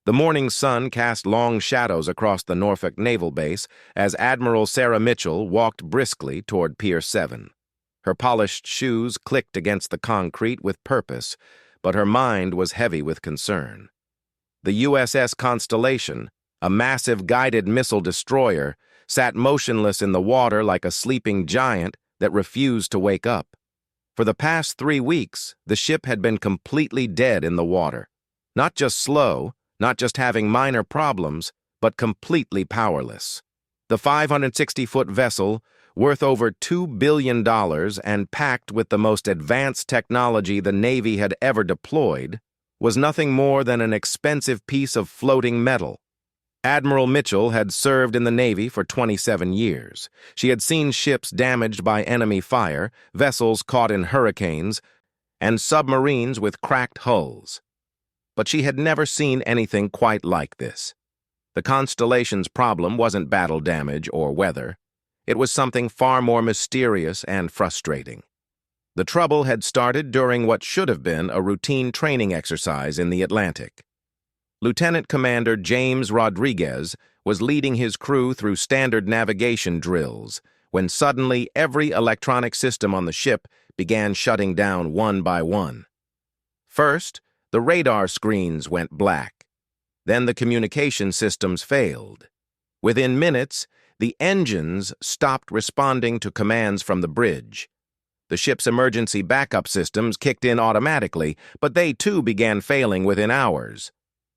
The morning sun cast long shadows across the Norfolk Naval Base as Admiral Sarah Mitchell walked briskly toward Pier 7. Her polished shoes clicked against the concrete with purpose, but her mind was heavy with concern. The USS Constellation, a massive guided missile destroyer, sat motionless in the water like a sleeping giant that refused to wake up. For the past 3 weeks, the ship had been completely dead in the water. Not just slow, not just having minor problems, but completely powerless. The 560-foot vessel, worth over $2 billion and packed with the most advanced technology the Navy had ever deployed, was nothing more than an expensive piece of floating metal. Admiral Mitchell had served in the Navy for 27 years. She had seen ships damaged by enemy fire, vessels caught in hurricanes, and submarines with cracked hulls. But she had never seen anything quite like this. The Constellation's problem wasn't battle damage or weather. It was something far more mysterious and frustrating. The trouble had started during what should have been a routine training exercise in the Atlantic. Lieutenant Commander James Rodriguez was leading his crew through standard navigation drills when suddenly every electronic system on the ship began shutting down one by one. First, the radar screens went black. Then the communication systems failed. Within minutes, the engines stopped responding to commands from the bridge. The ship's emergency backup systems kicked in automatically, but they too began failing within hours.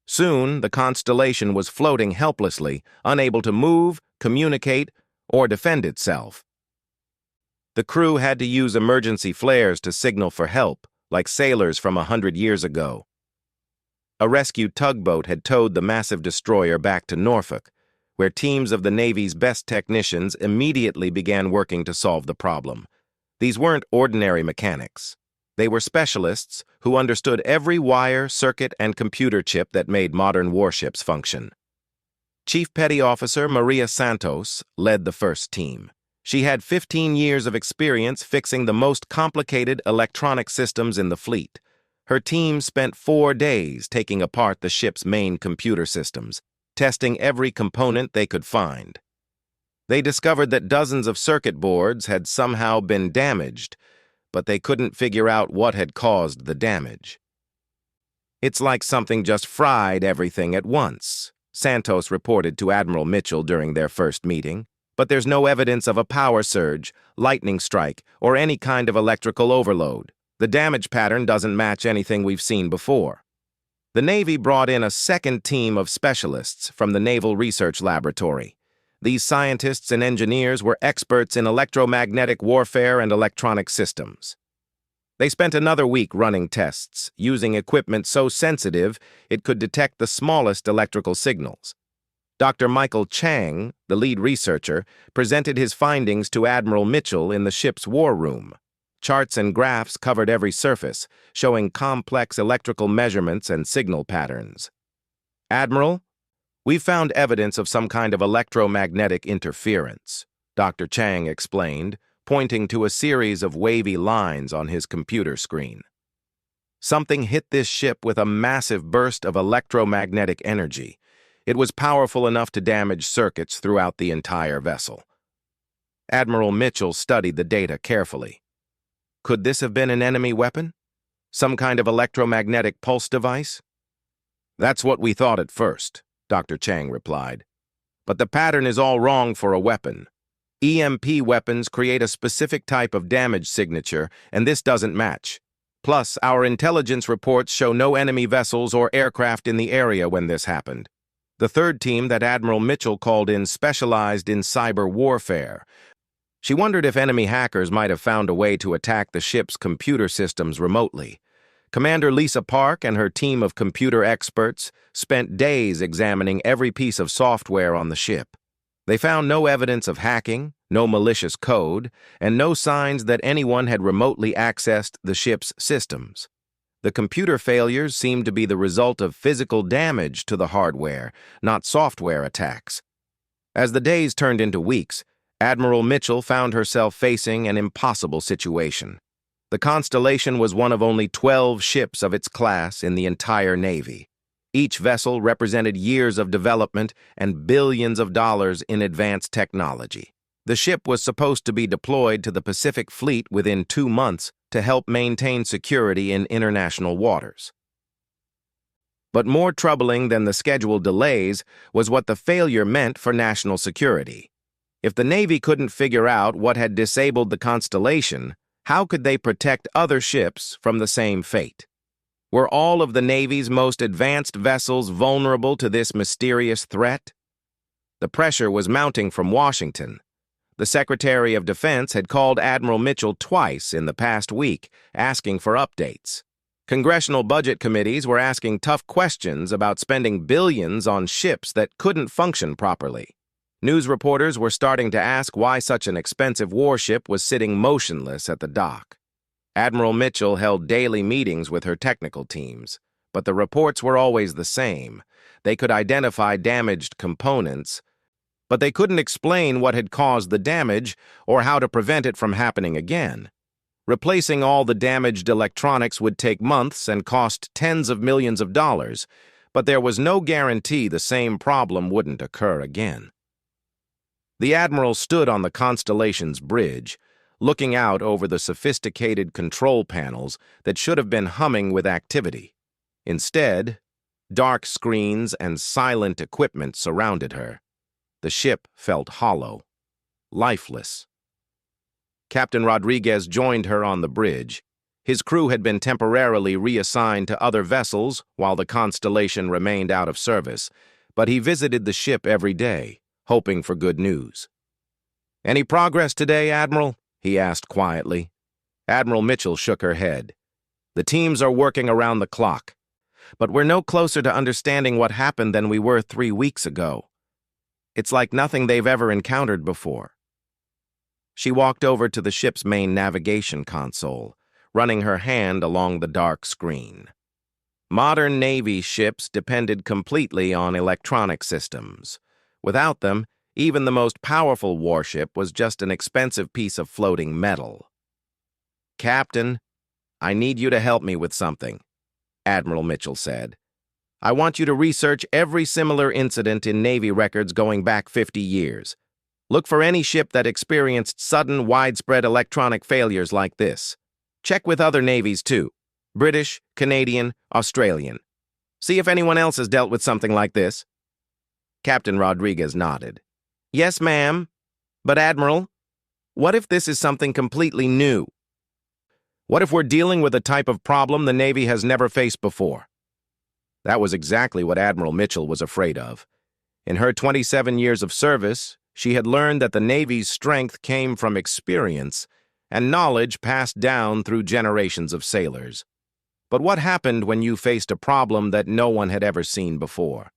Soon, the Constellation was floating helplessly, unable to move, communicate, or defend itself. The crew had to use emergency flares to signal for help, like sailors from 100 years ago. A rescue tugboat had towed the massive destroyer back to Norfolk, where teams of the Navy's best technicians immediately began working to solve the problem. These weren't ordinary mechanics. They were specialists who understood every wire, circuit, and computer chip that made modern warships function. Chief Petty Officer Maria Santos led the first team. She had 15 years of experience fixing the most complicated electronic systems in the fleet. Her team spent 4 days taking apart the ship's main computer systems, testing every component they could find. They discovered that dozens of circuit boards had somehow been damaged, but they couldn't figure out what had caused the damage. "It's like something just fried everything at once," Santos reported to Admiral Mitchell during their first meeting. "But there's no evidence of a power surge, lightning strike, or any kind of electrical overload. The damage pattern doesn't match anything we've seen before." The Navy brought in a second team of specialists from the Naval Research Laboratory. These scientists and engineers were experts in electromagnetic warfare and electronic systems. They spent another week running tests, using equipment so sensitive it could detect the smallest electrical signals. Dr. Michael Chang, the lead researcher, presented his findings to Admiral Mitchell in the ship's war room. Charts and graphs covered every surface, showing complex electrical measurements and signal patterns. "Admiral, we've found evidence of some kind of electromagnetic interference," Dr. Chang explained, pointing to a series of wavy lines on his computer screen. Something hit this ship with a massive burst of electromagnetic energy. It was powerful enough to damage circuits throughout the entire vessel. Admiral Mitchell studied the data carefully. Could this have been an enemy weapon? Some kind of electromagnetic pulse device? "That's what we thought at first," Dr. Chang replied. "But the pattern is all wrong for a weapon. EMP weapons create a specific type of damage signature, and this doesn't match. Plus, our intelligence reports show no enemy vessels or aircraft in the area when this happened." The third team that Admiral Mitchell called in specialized in cyber warfare. She wondered if enemy hackers might have found a way to attack the ship's computer systems remotely. Commander Lisa Park and her team of computer experts spent days examining every piece of software on the ship. They found no evidence of hacking, no malicious code, and no signs that anyone had remotely accessed the ship's systems. The computer failures seemed to be the result of physical damage to the hardware, not software attacks. As the days turned into weeks, Admiral Mitchell found herself facing an impossible situation. The Constellation was one of only 12 ships of its class in the entire Navy. Each vessel represented years of development and billions of dollars in advanced technology. The ship was supposed to be deployed to the Pacific Fleet within 2 months to help maintain security in international waters. But more troubling than the scheduled delays was what the failure meant for national security. If the Navy couldn't figure out what had disabled the Constellation, how could they protect other ships from the same fate? Were all of the Navy's most advanced vessels vulnerable to this mysterious threat? The pressure was mounting from Washington. The Secretary of Defense had called Admiral Mitchell twice in the past week, asking for updates. Congressional budget committees were asking tough questions about spending billions on ships that couldn't function properly. News reporters were starting to ask why such an expensive warship was sitting motionless at the dock. Admiral Mitchell held daily meetings with her technical teams, but the reports were always the same. They could identify damaged components, but they couldn't explain what had caused the damage or how to prevent it from happening again. Replacing all the damaged electronics would take months and cost tens of millions of dollars, but there was no guarantee the same problem wouldn't occur again. The Admiral stood on the Constellation's bridge, looking out over the sophisticated control panels that should have been humming with activity. Instead, dark screens and silent equipment surrounded her. The ship felt hollow, lifeless. Captain Rodriguez joined her on the bridge. His crew had been temporarily reassigned to other vessels while the Constellation remained out of service, but he visited the ship every day, hoping for good news. "Any progress today, Admiral?" he asked quietly. Admiral Mitchell shook her head. "The teams are working around the clock, but we're no closer to understanding what happened than we were 3 weeks ago. It's like nothing they've ever encountered before." She walked over to the ship's main navigation console, running her hand along the dark screen. Modern Navy ships depended completely on electronic systems. Without them, even the most powerful warship was just an expensive piece of floating metal. "Captain, I need you to help me with something," Admiral Mitchell said. "I want you to research every similar incident in Navy records going back 50 years. Look for any ship that experienced sudden, widespread electronic failures like this. Check with other navies, too. British, Canadian, Australian. See if anyone else has dealt with something like this." Captain Rodriguez nodded. "Yes, ma'am. But, Admiral, what if this is something completely new? What if we're dealing with a type of problem the Navy has never faced before?" That was exactly what Admiral Mitchell was afraid of. In her 27 years of service, she had learned that the Navy's strength came from experience and knowledge passed down through generations of sailors. But what happened when you faced a problem that no one had ever seen before?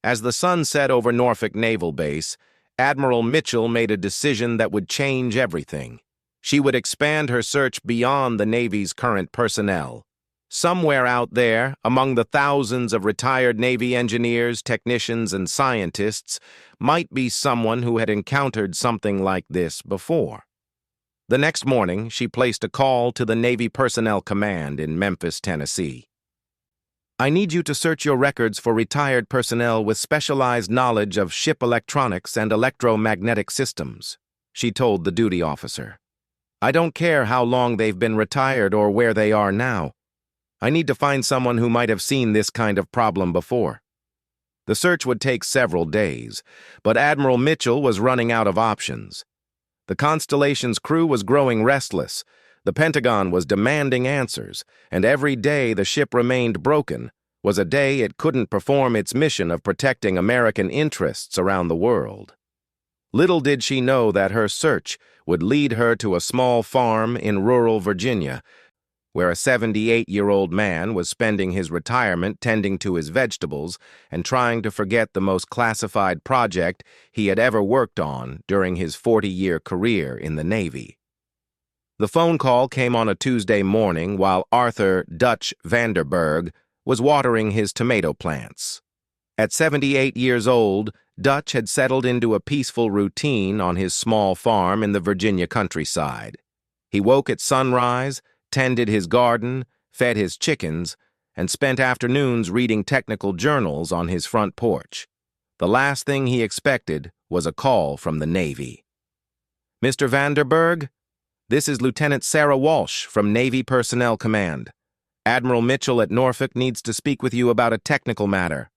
As the sun set over Norfolk Naval Base, Admiral Mitchell made a decision that would change everything. She would expand her search beyond the Navy's current personnel. Somewhere out there, among the thousands of retired Navy engineers, technicians, and scientists, might be someone who had encountered something like this before. The next morning, she placed a call to the Navy Personnel Command in Memphis, Tennessee. "I need you to search your records for retired personnel with specialized knowledge of ship electronics and electromagnetic systems," she told the duty officer. "I don't care how long they've been retired or where they are now. I need to find someone who might have seen this kind of problem before." The search would take several days, but Admiral Mitchell was running out of options. The Constellation's crew was growing restless. The Pentagon was demanding answers, and every day the ship remained broken was a day it couldn't perform its mission of protecting American interests around the world. Little did she know that her search would lead her to a small farm in rural Virginia, where a 78-year-old man was spending his retirement tending to his vegetables and trying to forget the most classified project he had ever worked on during his 40-year career in the Navy. The phone call came on a Tuesday morning while Arthur "Dutch" Vanderberg was watering his tomato plants. At 78 years old, Dutch had settled into a peaceful routine on his small farm in the Virginia countryside. He woke at sunrise, tended his garden, fed his chickens, and spent afternoons reading technical journals on his front porch. The last thing he expected was a call from the Navy. "Mr. Vanderberg, this is Lieutenant Sarah Walsh from Navy Personnel Command. Admiral Mitchell at Norfolk needs to speak with you about a technical matter.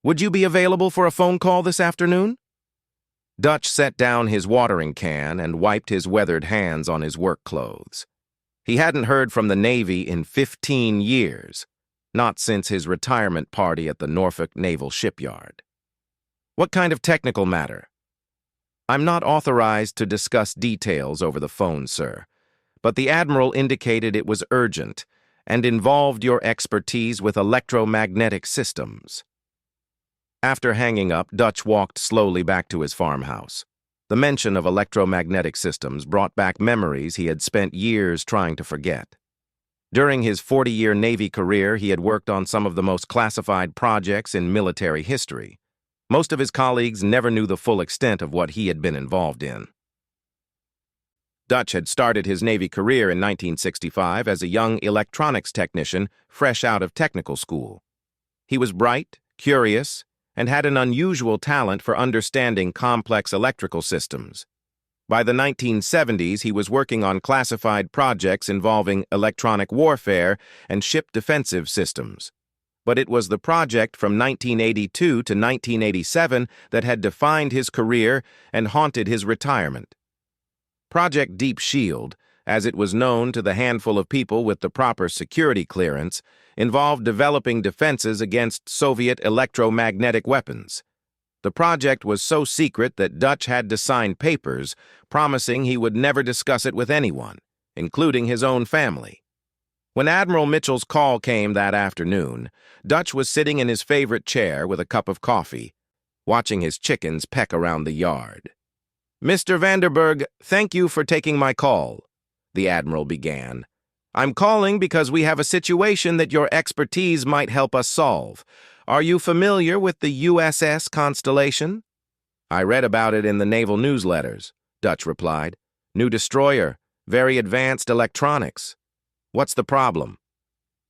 Would you be available for a phone call this afternoon?" Dutch set down his watering can and wiped his weathered hands on his work clothes. He hadn't heard from the Navy in 15 years, not since his retirement party at the Norfolk Naval Shipyard. "What kind of technical matter?" "I'm not authorized to discuss details over the phone, sir, but the Admiral indicated it was urgent and involved your expertise with electromagnetic systems." After hanging up, Dutch walked slowly back to his farmhouse. The mention of electromagnetic systems brought back memories he had spent years trying to forget. During his 40-year Navy career, he had worked on some of the most classified projects in military history. Most of his colleagues never knew the full extent of what he had been involved in. Dutch had started his Navy career in 1965 as a young electronics technician fresh out of technical school. He was bright, curious, and had an unusual talent for understanding complex electrical systems. By the 1970s, he was working on classified projects involving electronic warfare and ship defensive systems. But it was the project from 1982 to 1987 that had defined his career and haunted his retirement. Project Deep Shield, as it was known to the handful of people with the proper security clearance, involved developing defenses against Soviet electromagnetic weapons. The project was so secret that Dutch had to sign papers promising he would never discuss it with anyone, including his own family. When Admiral Mitchell's call came that afternoon, Dutch was sitting in his favorite chair with a cup of coffee, watching his chickens peck around the yard. "Mr. Vanderberg, thank you for taking my call," the Admiral began. "I'm calling because we have a situation that your expertise might help us solve. Are you familiar with the USS Constellation?" "I read about it in the naval newsletters," Dutch replied. "New destroyer, very advanced electronics. What's the problem?"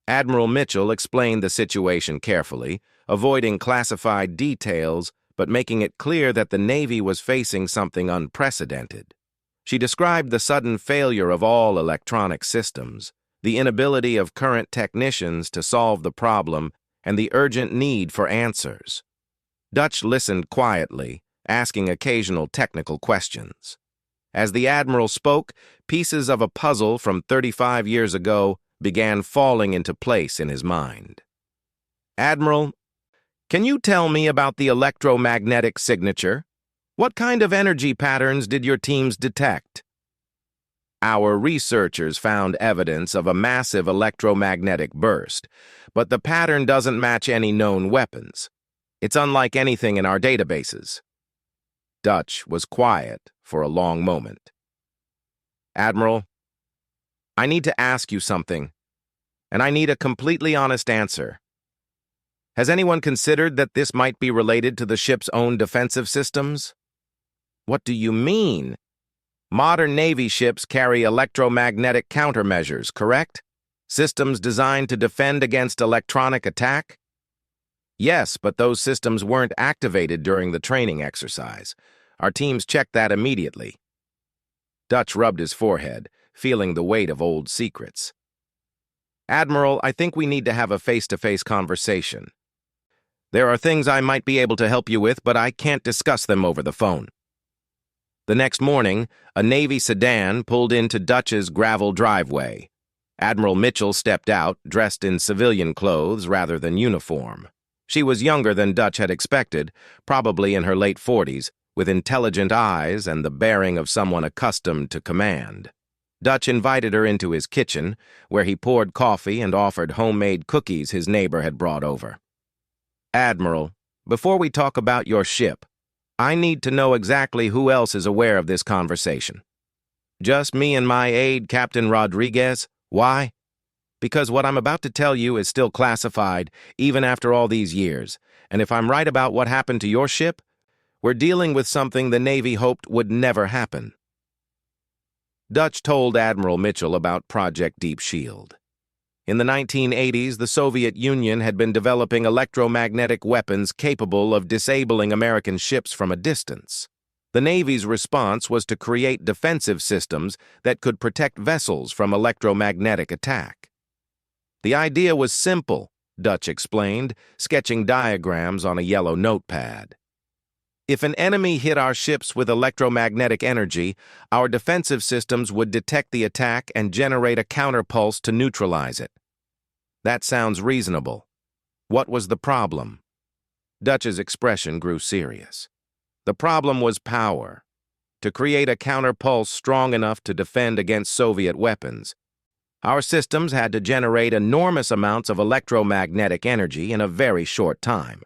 Admiral Mitchell explained the situation carefully, avoiding classified details, but making it clear that the Navy was facing something unprecedented. She described the sudden failure of all electronic systems, the inability of current technicians to solve the problem, and the urgent need for answers. Dutch listened quietly, asking occasional technical questions. As the Admiral spoke, pieces of a puzzle from 35 years ago began falling into place in his mind. "Admiral, can you tell me about the electromagnetic signature? What kind of energy patterns did your teams detect?" "Our researchers found evidence of a massive electromagnetic burst, but the pattern doesn't match any known weapons. It's unlike anything in our databases." Dutch was quiet for a long moment. "Admiral, I need to ask you something, and I need a completely honest answer. Has anyone considered that this might be related to the ship's own defensive systems?" "What do you mean?" "Modern Navy ships carry electromagnetic countermeasures, correct? Systems designed to defend against electronic attack?" "Yes, but those systems weren't activated during the training exercise. Our teams checked that immediately." Dutch rubbed his forehead, feeling the weight of old secrets. "Admiral, I think we need to have a face-to-face conversation. There are things I might be able to help you with, but I can't discuss them over the phone." The next morning, a Navy sedan pulled into Dutch's gravel driveway. Admiral Mitchell stepped out, dressed in civilian clothes rather than uniform. She was younger than Dutch had expected, probably in her late 40s, with intelligent eyes and the bearing of someone accustomed to command. Dutch invited her into his kitchen, where he poured coffee and offered homemade cookies his neighbor had brought over. "Admiral, before we talk about your ship, I need to know exactly who else is aware of this conversation." "Just me and my aide, Captain Rodriguez. Why?" "Because what I'm about to tell you is still classified, even after all these years, and if I'm right about what happened to your ship, we're dealing with something the Navy hoped would never happen." Dutch told Admiral Mitchell about Project Deep Shield. In the 1980s, the Soviet Union had been developing electromagnetic weapons capable of disabling American ships from a distance. The Navy's response was to create defensive systems that could protect vessels from electromagnetic attack. The idea was simple, Dutch explained, sketching diagrams on a yellow notepad. If an enemy hit our ships with electromagnetic energy, our defensive systems would detect the attack and generate a counterpulse to neutralize it. That sounds reasonable. What was the problem? Dutch's expression grew serious. The problem was power. To create a counterpulse strong enough to defend against Soviet weapons, our systems had to generate enormous amounts of electromagnetic energy in a very short time.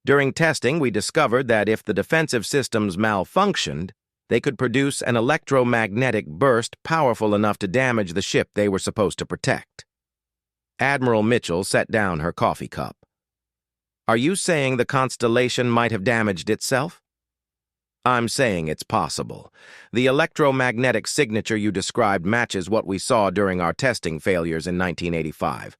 During testing, we discovered that if the defensive systems malfunctioned, they could produce an electromagnetic burst powerful enough to damage the ship they were supposed to protect. Admiral Mitchell set down her coffee cup. Are you saying the Constellation might have damaged itself? I'm saying it's possible. The electromagnetic signature you described matches what we saw during our testing failures in 1985.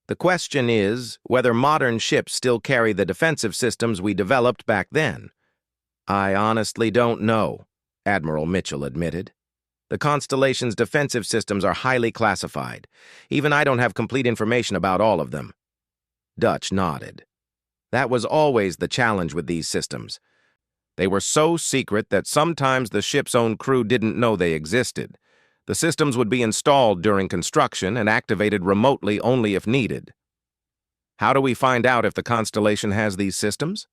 The question is whether modern ships still carry the defensive systems we developed back then. I honestly don't know, Admiral Mitchell admitted. The Constellation's defensive systems are highly classified. Even I don't have complete information about all of them. Dutch nodded. That was always the challenge with these systems. They were so secret that sometimes the ship's own crew didn't know they existed. The systems would be installed during construction and activated remotely only if needed. How do we find out if the Constellation has these systems?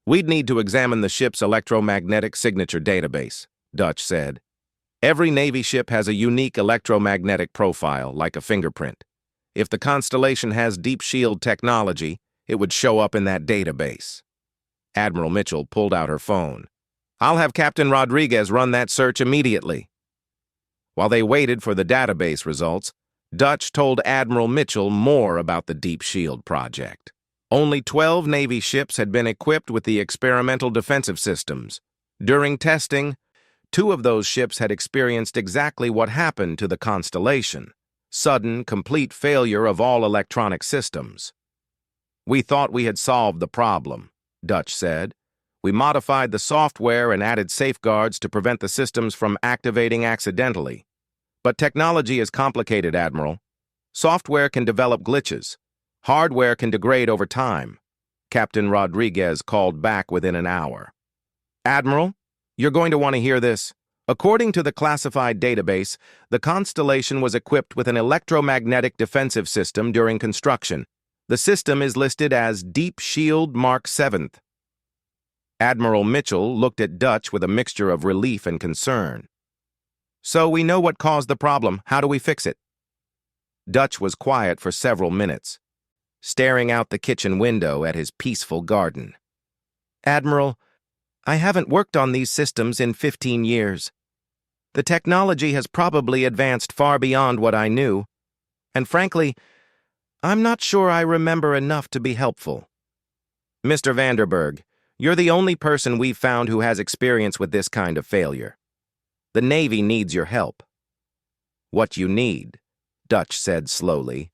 We'd need to examine the ship's electromagnetic signature database, Dutch said. Every Navy ship has a unique electromagnetic profile, like a fingerprint. If the Constellation has deep shield technology, it would show up in that database. Admiral Mitchell pulled out her phone. I'll have Captain Rodriguez run that search immediately. While they waited for the database results, Dutch told Admiral Mitchell more about the Deep Shield project. Only 12 Navy ships had been equipped with the experimental defensive systems. During testing, 2 of those ships had experienced exactly what happened to the Constellation: sudden, complete failure of all electronic systems. We thought we had solved the problem, Dutch said. We modified the software and added safeguards to prevent the systems from activating accidentally. But technology is complicated, Admiral. Software can develop glitches. Hardware can degrade over time. Captain Rodriguez called back within an hour. Admiral, you're going to want to hear this. According to the classified database, the Constellation was equipped with an electromagnetic defensive system during construction. The system is listed as Deep Shield Mark 7th. Admiral Mitchell looked at Dutch with a mixture of relief and concern. So we know what caused the problem. How do we fix it? Dutch was quiet for several minutes, staring out the kitchen window at his peaceful garden. Admiral, I haven't worked on these systems in 15 years. The technology has probably advanced far beyond what I knew, and frankly, I'm not sure I remember enough to be helpful. Mr. Vanderberg, you're the only person we've found who has experience with this kind of failure. The Navy needs your help. What you need, Dutch said slowly,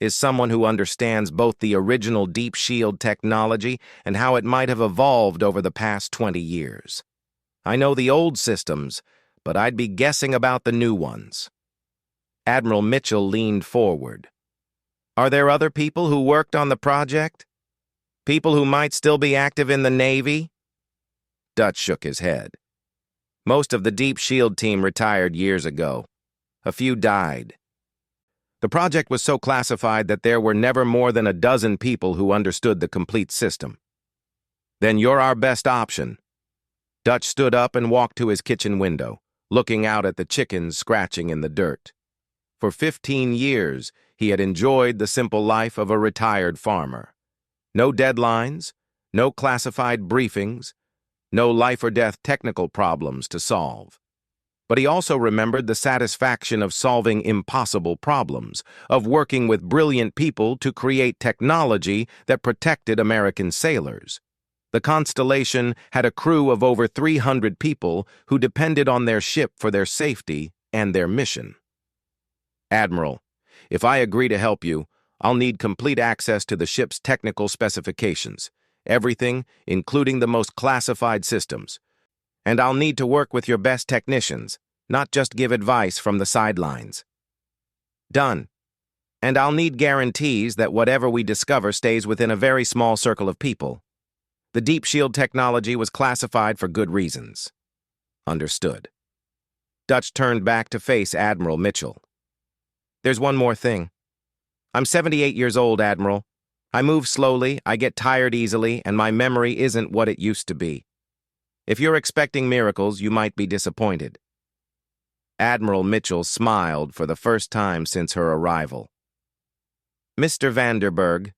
is someone who understands both the original Deep Shield technology and how it might have evolved over the past 20 years. I know the old systems, but I'd be guessing about the new ones. Admiral Mitchell leaned forward. Are there other people who worked on the project? People who might still be active in the Navy? Dutch shook his head. Most of the Deep Shield team retired years ago. A few died. The project was so classified that there were never more than a dozen people who understood the complete system. Then you're our best option. Dutch stood up and walked to his kitchen window, looking out at the chickens scratching in the dirt. For 15 years, he had enjoyed the simple life of a retired farmer. No deadlines, no classified briefings, no life-or-death technical problems to solve. But he also remembered the satisfaction of solving impossible problems, of working with brilliant people to create technology that protected American sailors. The Constellation had a crew of over 300 people who depended on their ship for their safety and their mission. Admiral, If I agree to help you, I'll need complete access to the ship's technical specifications, everything, including the most classified systems. And I'll need to work with your best technicians, not just give advice from the sidelines. Done. And I'll need guarantees that whatever we discover stays within a very small circle of people. The deep shield technology was classified for good reasons. Understood. Dutch turned back to face Admiral Mitchell. There's one more thing. I'm 78 years old, Admiral. I move slowly, I get tired easily, and my memory isn't what it used to be. If you're expecting miracles, you might be disappointed. Admiral Mitchell smiled for the first time since her arrival. Mr. Vanderberg,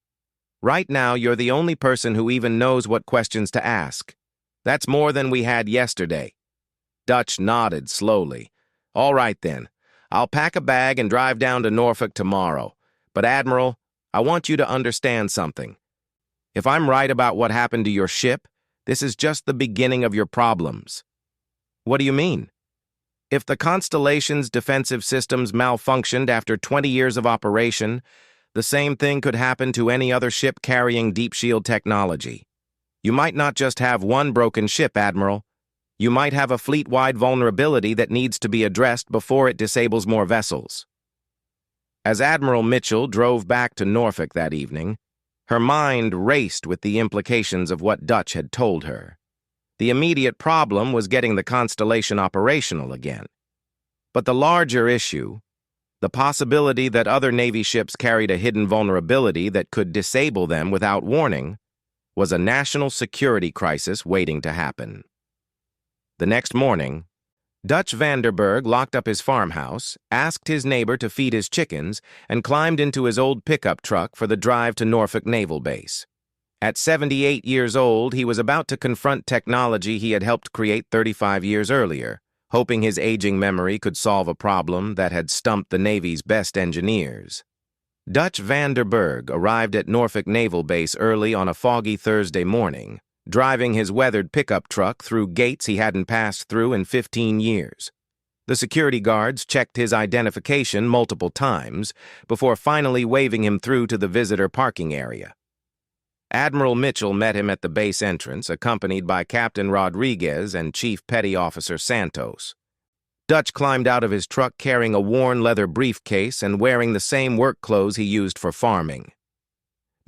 right now you're the only person who even knows what questions to ask. That's more than we had yesterday. Dutch nodded slowly. All right then, I'll pack a bag and drive down to Norfolk tomorrow. But Admiral, I want you to understand something. If I'm right about what happened to your ship, this is just the beginning of your problems. What do you mean? If the Constellation's defensive systems malfunctioned after 20 years of operation, the same thing could happen to any other ship carrying deep shield technology. You might not just have one broken ship, Admiral. You might have a fleet-wide vulnerability that needs to be addressed before it disables more vessels. As Admiral Mitchell drove back to Norfolk that evening, her mind raced with the implications of what Dutch had told her. The immediate problem was getting the Constellation operational again. But the larger issue, the possibility that other Navy ships carried a hidden vulnerability that could disable them without warning, was a national security crisis waiting to happen. The next morning, Dutch Vanderberg locked up his farmhouse, asked his neighbor to feed his chickens, and climbed into his old pickup truck for the drive to Norfolk Naval Base. At 78 years old, he was about to confront technology he had helped create 35 years earlier, hoping his aging memory could solve a problem that had stumped the Navy's best engineers. Dutch Vanderberg arrived at Norfolk Naval Base early on a foggy Thursday morning, driving his weathered pickup truck through gates he hadn't passed through in 15 years. The security guards checked his identification multiple times before finally waving him through to the visitor parking area. Admiral Mitchell met him at the base entrance, accompanied by Captain Rodriguez and Chief Petty Officer Santos. Dutch climbed out of his truck carrying a worn leather briefcase and wearing the same work clothes he used for farming.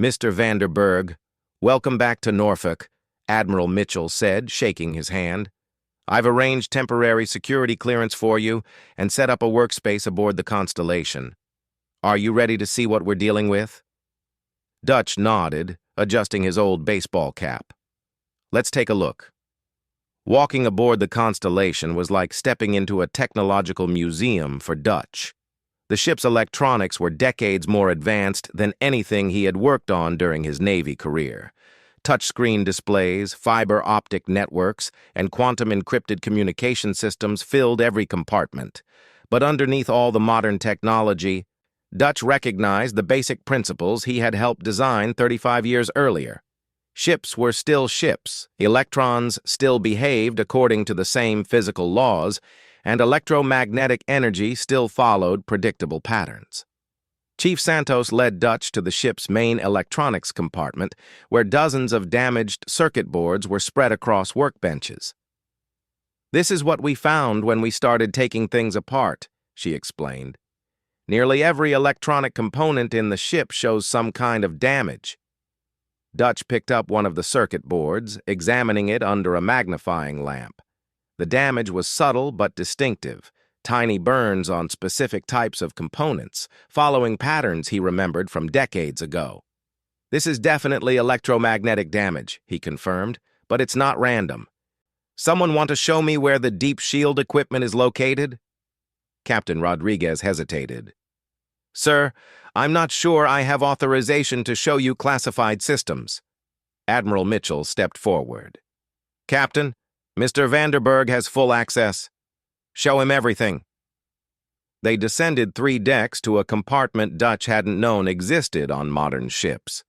Mr. Vanderberg, welcome back to Norfolk, Admiral Mitchell said, shaking his hand. I've arranged temporary security clearance for you and set up a workspace aboard the Constellation. Are you ready to see what we're dealing with? Dutch nodded, adjusting his old baseball cap. Let's take a look. Walking aboard the Constellation was like stepping into a technological museum for Dutch. The ship's electronics were decades more advanced than anything he had worked on during his Navy career. Touchscreen displays, fiber optic networks, and quantum-encrypted communication systems filled every compartment. But underneath all the modern technology, Dutch recognized the basic principles he had helped design 35 years earlier. Ships were still ships, electrons still behaved according to the same physical laws, and electromagnetic energy still followed predictable patterns. Chief Santos led Dutch to the ship's main electronics compartment, where dozens of damaged circuit boards were spread across workbenches. This is what we found when we started taking things apart, she explained. Nearly every electronic component in the ship shows some kind of damage. Dutch picked up one of the circuit boards, examining it under a magnifying lamp. The damage was subtle but distinctive, tiny burns on specific types of components, following patterns he remembered from decades ago. This is definitely electromagnetic damage, he confirmed, but it's not random. Someone want to show me where the deep shield equipment is located? Captain Rodriguez hesitated. Sir, I'm not sure I have authorization to show you classified systems. Admiral Mitchell stepped forward. Captain, Mr. Vanderberg has full access. Show him everything. They descended 3 decks to a compartment Dutch hadn't known existed on modern ships.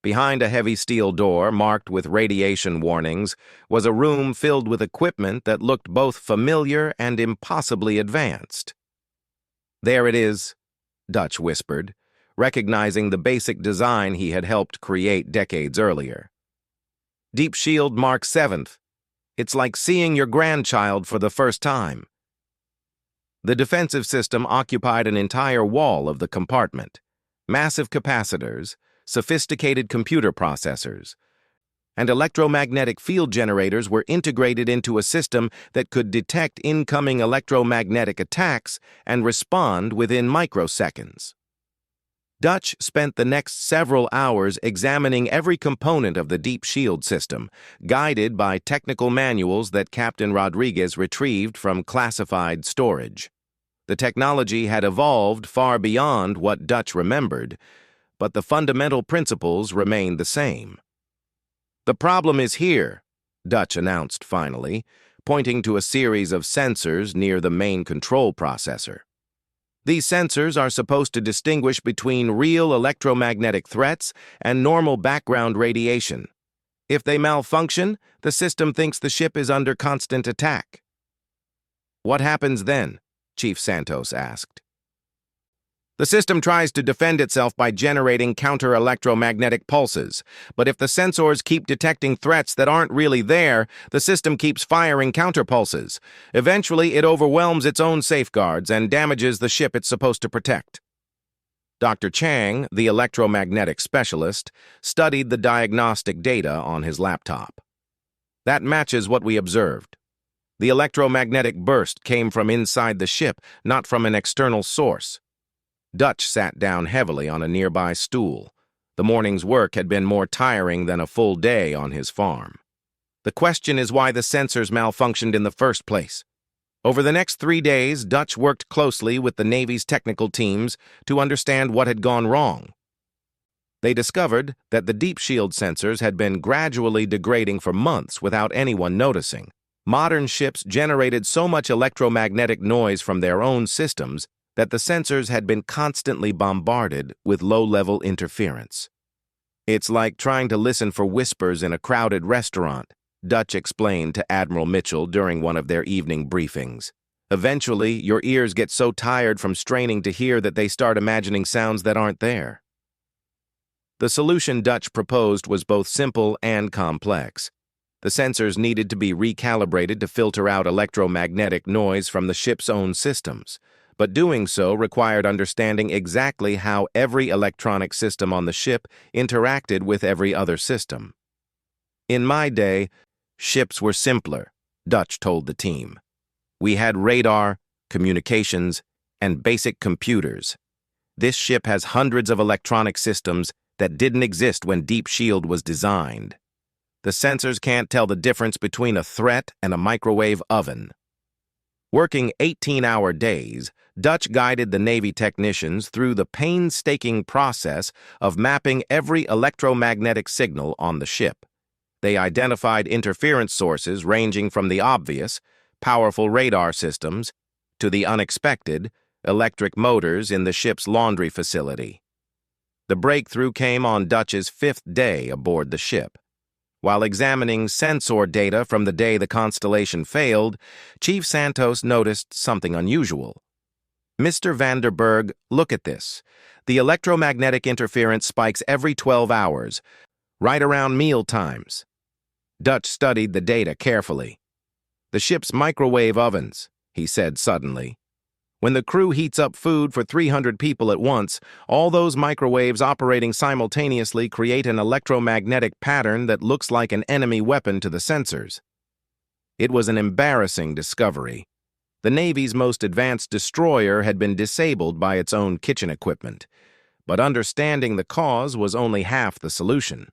Behind a heavy steel door marked with radiation warnings was a room filled with equipment that looked both familiar and impossibly advanced. There it is, Dutch whispered, recognizing the basic design he had helped create decades earlier. Deep Shield Mark 7th. It's like seeing your grandchild for the first time. The defensive system occupied an entire wall of the compartment. Massive capacitors, sophisticated computer processors, and electromagnetic field generators were integrated into a system that could detect incoming electromagnetic attacks and respond within microseconds. Dutch spent the next several hours examining every component of the Deep Shield system, guided by technical manuals that Captain Rodriguez retrieved from classified storage. The technology had evolved far beyond what Dutch remembered, but the fundamental principles remained the same. "The problem is here," Dutch announced finally, pointing to a series of sensors near the main control processor. These sensors are supposed to distinguish between real electromagnetic threats and normal background radiation. If they malfunction, the system thinks the ship is under constant attack. "What happens then?" Chief Santos asked. "The system tries to defend itself by generating counter-electromagnetic pulses, but if the sensors keep detecting threats that aren't really there, the system keeps firing counterpulses. Eventually, it overwhelms its own safeguards and damages the ship it's supposed to protect." Dr. Chang, the electromagnetic specialist, studied the diagnostic data on his laptop. "That matches what we observed. The electromagnetic burst came from inside the ship, not from an external source." Dutch sat down heavily on a nearby stool. The morning's work had been more tiring than a full day on his farm. "The question is why the sensors malfunctioned in the first place." Over the next 3 days, Dutch worked closely with the Navy's technical teams to understand what had gone wrong. They discovered that the Deep Shield sensors had been gradually degrading for months without anyone noticing. Modern ships generated so much electromagnetic noise from their own systems that the sensors had been constantly bombarded with low-level interference. "It's like trying to listen for whispers in a crowded restaurant," Dutch explained to Admiral Mitchell during one of their evening briefings. "Eventually, your ears get so tired from straining to hear that they start imagining sounds that aren't there." The solution Dutch proposed was both simple and complex. The sensors needed to be recalibrated to filter out electromagnetic noise from the ship's own systems, but doing so required understanding exactly how every electronic system on the ship interacted with every other system. "In my day, ships were simpler," Dutch told the team. "We had radar, communications, and basic computers. This ship has hundreds of electronic systems that didn't exist when Deep Shield was designed. The sensors can't tell the difference between a threat and a microwave oven." Working 18-hour days, Dutch guided the Navy technicians through the painstaking process of mapping every electromagnetic signal on the ship. They identified interference sources ranging from the obvious, powerful radar systems, to the unexpected, electric motors in the ship's laundry facility. The breakthrough came on Dutch's 5th day aboard the ship. While examining sensor data from the day the Constellation failed, Chief Santos noticed something unusual. "Mr. Vanderberg, look at this. The electromagnetic interference spikes every 12 hours, right around meal times." Dutch studied the data carefully. "The ship's microwave ovens," he said suddenly. "When the crew heats up food for 300 people at once, all those microwaves operating simultaneously create an electromagnetic pattern that looks like an enemy weapon to the sensors." It was an embarrassing discovery. The Navy's most advanced destroyer had been disabled by its own kitchen equipment, but understanding the cause was only half the solution.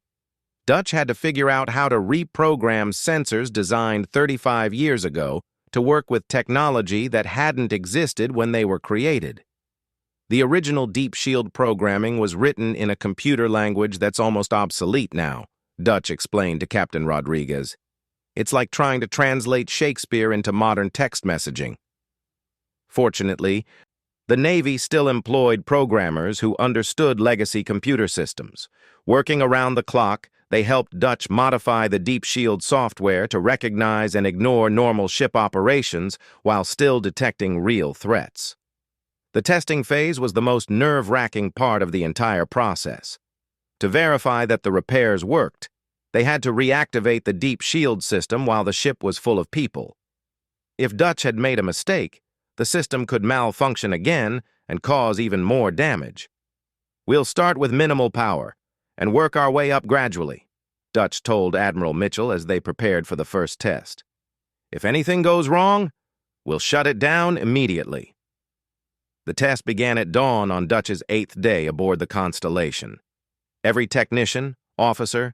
Dutch had to figure out how to reprogram sensors designed 35 years ago to work with technology that hadn't existed when they were created. The original Deep Shield programming was written in a computer language that's almost obsolete now, Dutch explained to Captain Rodriguez. "It's like trying to translate Shakespeare into modern text messaging." Fortunately, the Navy still employed programmers who understood legacy computer systems. Working around the clock, they helped Dutch modify the Deep Shield software to recognize and ignore normal ship operations while still detecting real threats. The testing phase was the most nerve-wracking part of the entire process. To verify that the repairs worked, they had to reactivate the deep shield system while the ship was full of people. If Dutch had made a mistake, the system could malfunction again and cause even more damage. "We'll start with minimal power and work our way up gradually," Dutch told Admiral Mitchell as they prepared for the first test. "If anything goes wrong, we'll shut it down immediately." The test began at dawn on Dutch's 8th day aboard the Constellation. Every technician, officer,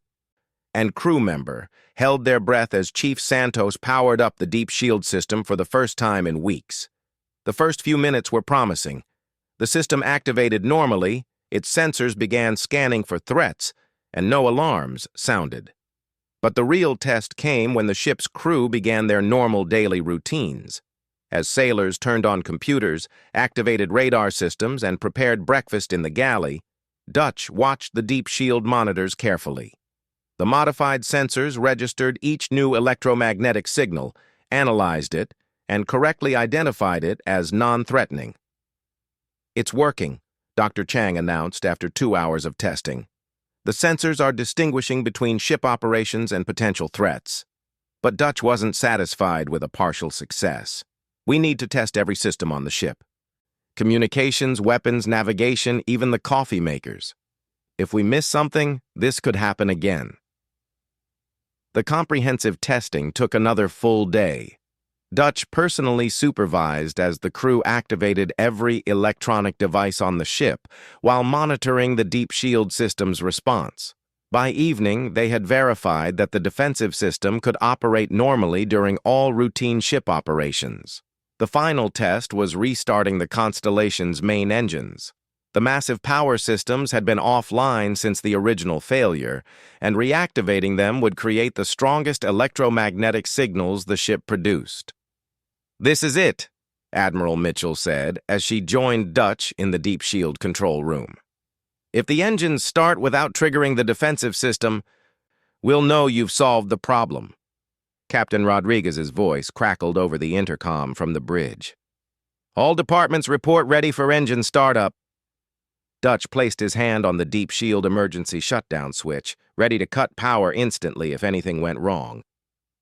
and crew member held their breath as Chief Santos powered up the deep shield system for the first time in weeks. The first few minutes were promising. The system activated normally, its sensors began scanning for threats, and no alarms sounded. But the real test came when the ship's crew began their normal daily routines. As sailors turned on computers, activated radar systems, and prepared breakfast in the galley, Dutch watched the deep shield monitors carefully. The modified sensors registered each new electromagnetic signal, analyzed it, and correctly identified it as non-threatening. "It's working," Dr. Chang announced after 2 hours of testing. "The sensors are distinguishing between ship operations and potential threats." But Dutch wasn't satisfied with a partial success. "We need to test every system on the ship. Communications, weapons, navigation, even the coffee makers. If we miss something, this could happen again." The comprehensive testing took another full day. Dutch personally supervised as the crew activated every electronic device on the ship while monitoring the deep shield system's response. By evening, they had verified that the defensive system could operate normally during all routine ship operations. The final test was restarting the Constellation's main engines. The massive power systems had been offline since the original failure, and reactivating them would create the strongest electromagnetic signals the ship produced. "This is it," Admiral Mitchell said as she joined Dutch in the deep shield control room. "If the engines start without triggering the defensive system, we'll know you've solved the problem." Captain Rodriguez's voice crackled over the intercom from the bridge. "All departments report ready for engine startup." Dutch placed his hand on the deep shield emergency shutdown switch, ready to cut power instantly if anything went wrong.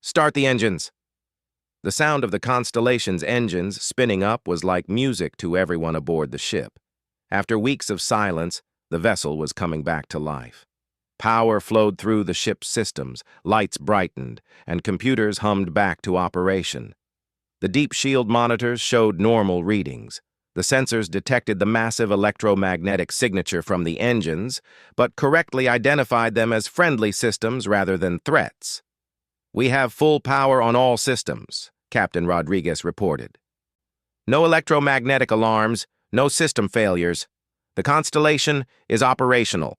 "Start the engines." The sound of the Constellation's engines spinning up was like music to everyone aboard the ship. After weeks of silence, the vessel was coming back to life. Power flowed through the ship's systems, lights brightened, and computers hummed back to operation. The deep shield monitors showed normal readings. The sensors detected the massive electromagnetic signature from the engines, but correctly identified them as friendly systems rather than threats. "We have full power on all systems," Captain Rodriguez reported. "No electromagnetic alarms, no system failures. The Constellation is operational."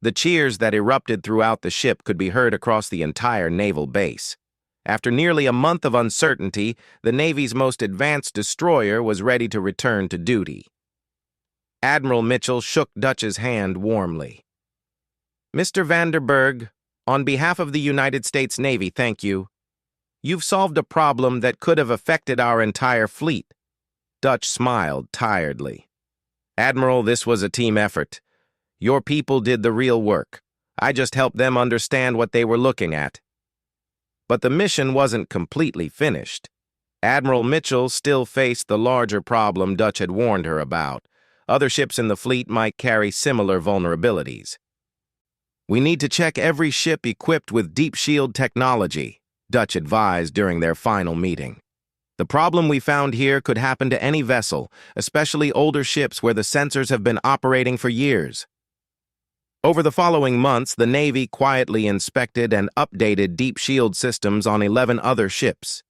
The cheers that erupted throughout the ship could be heard across the entire naval base. After nearly a month of uncertainty, the Navy's most advanced destroyer was ready to return to duty. Admiral Mitchell shook Dutch's hand warmly. "Mr. Vanderberg, on behalf of the United States Navy, thank you. You've solved a problem that could have affected our entire fleet." Dutch smiled tiredly. "Admiral, this was a team effort. Your people did the real work. I just helped them understand what they were looking at." But the mission wasn't completely finished. Admiral Mitchell still faced the larger problem Dutch had warned her about. Other ships in the fleet might carry similar vulnerabilities. "We need to check every ship equipped with deep shield technology," Dutch advised during their final meeting. "The problem we found here could happen to any vessel, especially older ships where the sensors have been operating for years." Over the following months, the Navy quietly inspected and updated deep shield systems on 11 other ships.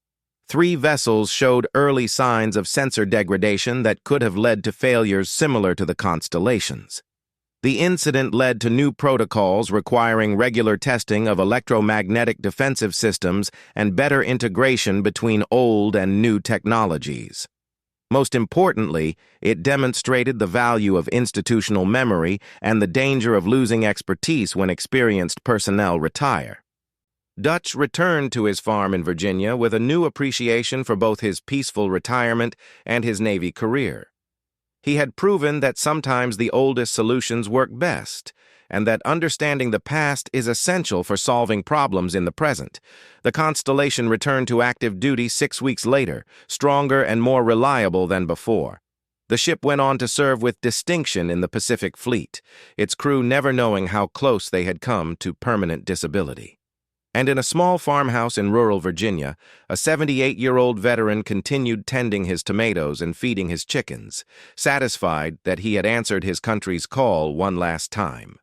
3 vessels showed early signs of sensor degradation that could have led to failures similar to the Constellation's. The incident led to new protocols requiring regular testing of electromagnetic defensive systems and better integration between old and new technologies. Most importantly, it demonstrated the value of institutional memory and the danger of losing expertise when experienced personnel retire. Dutch returned to his farm in Virginia with a new appreciation for both his peaceful retirement and his Navy career. He had proven that sometimes the oldest solutions work best, and that understanding the past is essential for solving problems in the present. The Constellation returned to active duty 6 weeks later, stronger and more reliable than before. The ship went on to serve with distinction in the Pacific Fleet, its crew never knowing how close they had come to permanent disability. And in a small farmhouse in rural Virginia, a 78-year-old veteran continued tending his tomatoes and feeding his chickens, satisfied that he had answered his country's call one last time.